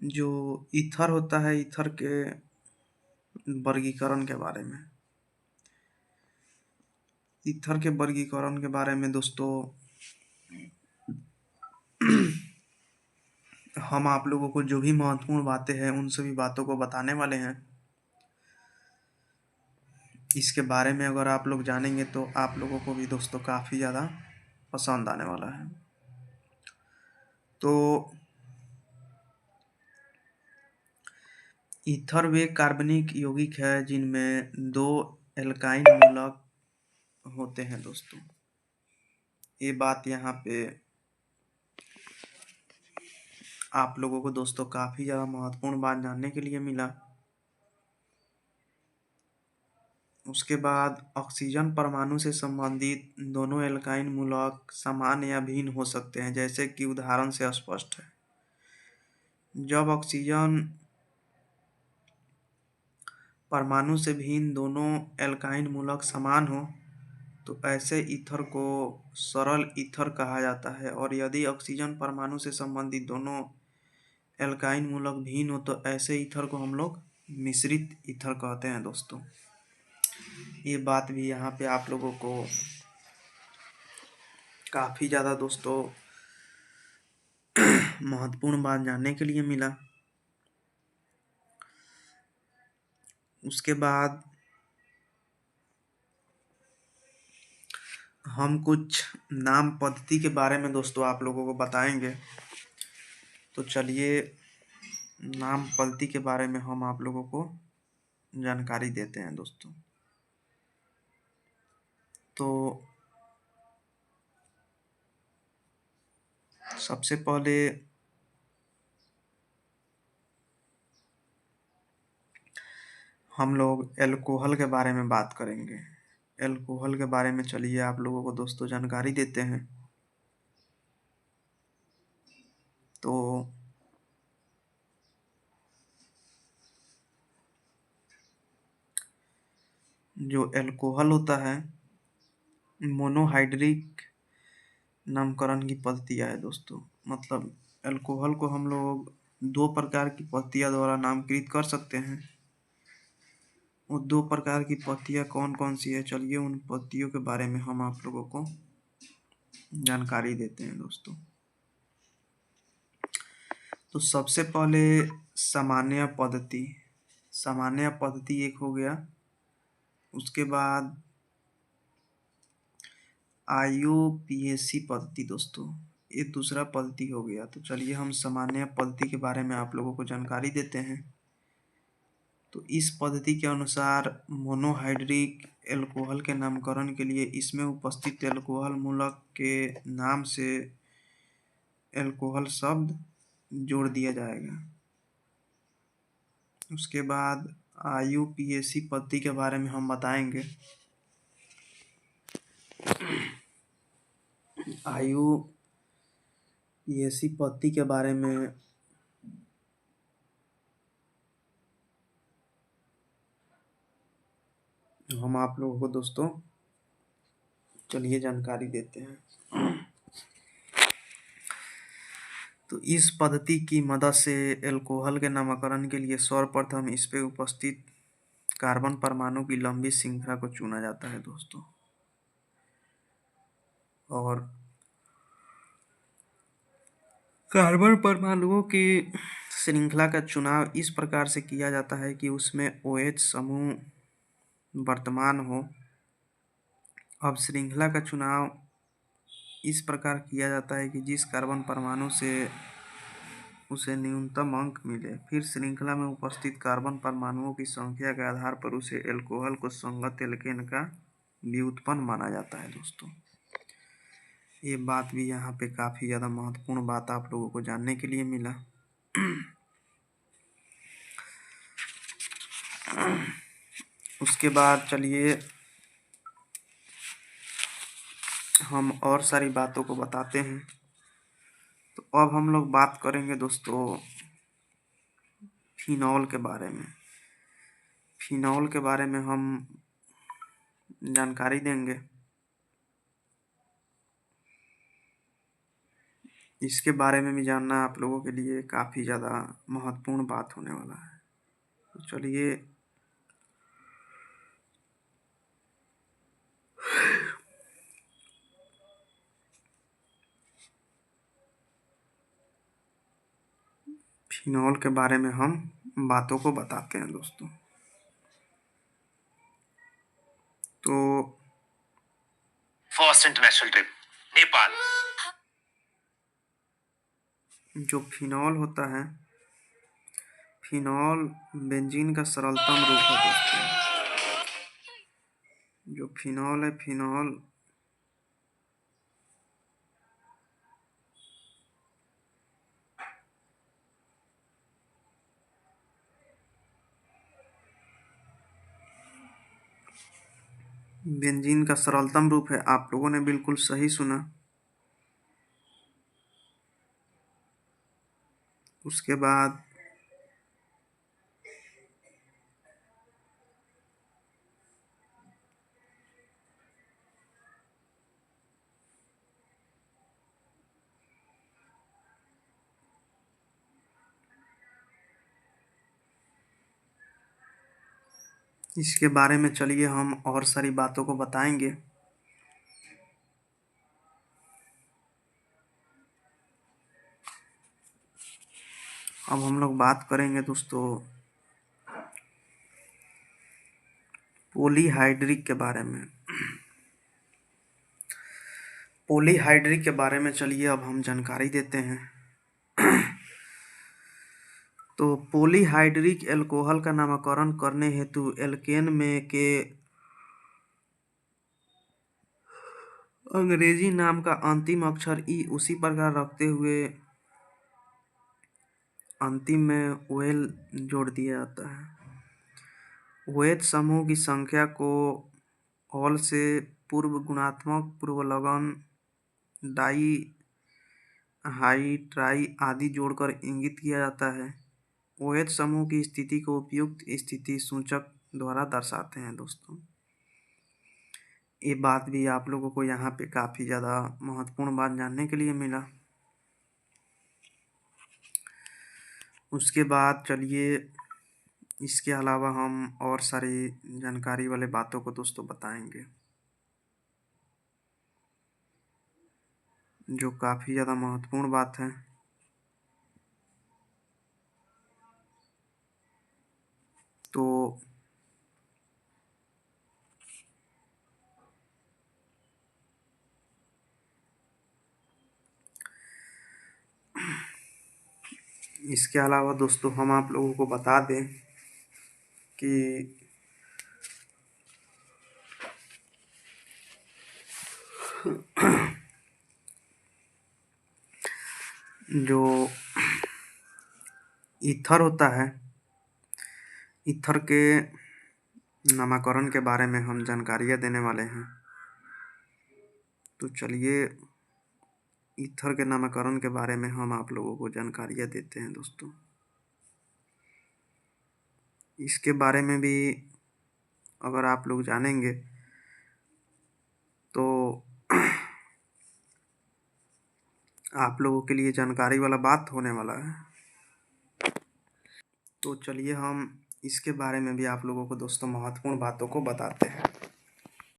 जो ईथर होता है, ईथर के वर्गीकरण के बारे में। ईथर के वर्गीकरण के बारे में दोस्तों हम आप लोगों को जो भी महत्वपूर्ण बातें हैं उन सभी बातों को बताने वाले हैं। इसके बारे में अगर आप लोग जानेंगे तो आप लोगों को भी दोस्तों काफ़ी ज़्यादा पसंद आने वाला है। तो ईथर वे कार्बनिक यौगिक है जिनमें 2 एल्काइन मूलक होते हैं दोस्तों। ये बात यहाँ पे आप लोगों को दोस्तों काफ़ी ज़्यादा महत्वपूर्ण बात जानने के लिए मिला। उसके बाद ऑक्सीजन परमाणु से संबंधित दोनों एल्काइन मूलक समान या भिन्न हो सकते हैं, जैसे कि उदाहरण से स्पष्ट है। जब ऑक्सीजन परमाणु से भिन्न दोनों एल्काइन मूलक समान हो तो ऐसे ईथर को सरल ईथर कहा जाता है, और यदि ऑक्सीजन परमाणु से संबंधित दोनों एल्काइन मूलक भिन्न हो तो ऐसे ईथर को हम लोग मिश्रित ईथर कहते हैं दोस्तों। ये बात भी यहाँ पे आप लोगों को काफ़ी ज़्यादा दोस्तों महत्वपूर्ण बात जानने के लिए मिला। उसके बाद हम कुछ नाम पद्धति के बारे में दोस्तों आप लोगों को बताएंगे। तो चलिए नाम पद्धति के बारे में हम आप लोगों को जानकारी देते हैं दोस्तों। तो सबसे पहले हम लोग एल्कोहल के बारे में बात करेंगे। एल्कोहल के बारे में चलिए आप लोगों को दोस्तों जानकारी देते हैं। तो जो एल्कोहल होता है मोनोहाइड्रिक नामकरण की पद्धतियाँ है दोस्तों। मतलब एल्कोहल को हम लोग 2 प्रकार की पद्धतियाँ द्वारा नामकृत कर सकते हैं। वो 2 प्रकार की पद्धतियाँ कौन कौन सी है, चलिए उन पद्धतियों के बारे में हम आप लोगों को जानकारी देते हैं दोस्तों। तो सबसे पहले सामान्य पद्धति, सामान्य पद्धति एक हो गया। उसके बाद IUPAC पद्धति दोस्तों, ये दूसरा पद्धति हो गया। तो चलिए हम सामान्य पद्धति के बारे में आप लोगों को जानकारी देते हैं। तो इस पद्धति के अनुसार मोनोहाइड्रिक एल्कोहल के नामकरण के लिए इसमें उपस्थित एल्कोहल मूलक के नाम से एल्कोहल शब्द जोड़ दिया जाएगा। उसके बाद IUPAC पद्धति के बारे में हम बताएंगे। IUPAC पद्धति के बारे में हम आप लोगों को दोस्तों चलिए जानकारी देते हैं। तो इस पद्धति की मदद से एल्कोहल के नामकरण के लिए सर्वप्रथम इस पे उपस्थित कार्बन परमाणु की लंबी श्रृंखला को चुना जाता है दोस्तों। और कार्बन परमाणुओं की श्रृंखला का चुनाव इस प्रकार से किया जाता है कि उसमें OH समूह वर्तमान हो। अब श्रृंखला का चुनाव इस प्रकार किया जाता है कि जिस कार्बन परमाणु से उसे न्यूनतम अंक मिले, फिर श्रृंखला में उपस्थित कार्बन परमाणुओं की संख्या के आधार पर उसे एल्कोहल को संगत एल्केन का व्युत्पन्न माना जाता है दोस्तों। ये बात भी यहाँ पे काफ़ी ज़्यादा महत्वपूर्ण बात आप लोगों को जानने के लिए मिला। उसके बाद चलिए हम और सारी बातों को बताते हैं। तो अब हम लोग बात करेंगे दोस्तों फिनॉल के बारे में। फिनॉल के बारे में हम जानकारी देंगे। इसके बारे में भी जानना आप लोगों के लिए काफ़ी ज़्यादा महत्वपूर्ण बात होने वाला है। तो चलिए फिनॉल के बारे में हम बातों को बताते हैं दोस्तों। तो फर्स्ट इंटरनेशनल ट्रिप नेपाल। जो फिनॉल होता है, फिनॉल बेंजीन का सरलतम रूप है दोस्तों। जो फिनॉल है, फिनॉल बेंजीन का सरलतम रूप है। आप लोगों ने बिल्कुल सही सुना। उसके बाद इसके बारे में चलिए हम और सारी बातों को बताएंगे। अब हम लोग बात करेंगे दोस्तों पॉलीहाइड्रिक के बारे में। पॉलीहाइड्रिक के बारे में चलिए अब हम जानकारी देते हैं। तो पॉलीहाइड्रिक एल्कोहल का नामकरण करने हेतु एल्केन में के अंग्रेजी नाम का अंतिम अक्षर ई उसी प्रकार रखते हुए अंतिम में ओएल जोड़ दिया जाता है। OH समूह की संख्या को ऑल से पूर्व गुणात्मक पूर्वलगन डाई हाई ट्राई आदि जोड़कर इंगित किया जाता है। OH समूह की स्थिति को उपयुक्त स्थिति सूचक द्वारा दर्शाते हैं दोस्तों। ये बात भी आप लोगों को यहाँ पे काफ़ी ज़्यादा महत्वपूर्ण बात जानने के लिए मिला। उसके बाद चलिए इसके अलावा हम और सारी जानकारी वाले बातों को दोस्तों बताएंगे जो काफ़ी ज़्यादा महत्वपूर्ण बात है। तो इसके अलावा दोस्तों हम आप लोगों को बता दें कि जो ईथर होता है, ईथर के नामकरण के बारे में हम जानकारियाँ देने वाले हैं। तो चलिए ईथर के नामकरण के बारे में हम आप लोगों को जानकारियाँ देते हैं दोस्तों। इसके बारे में भी अगर आप लोग जानेंगे तो आप लोगों के लिए जानकारी वाला बात होने वाला है। तो चलिए हम इसके बारे में भी आप लोगों को दोस्तों महत्वपूर्ण बातों को बताते हैं।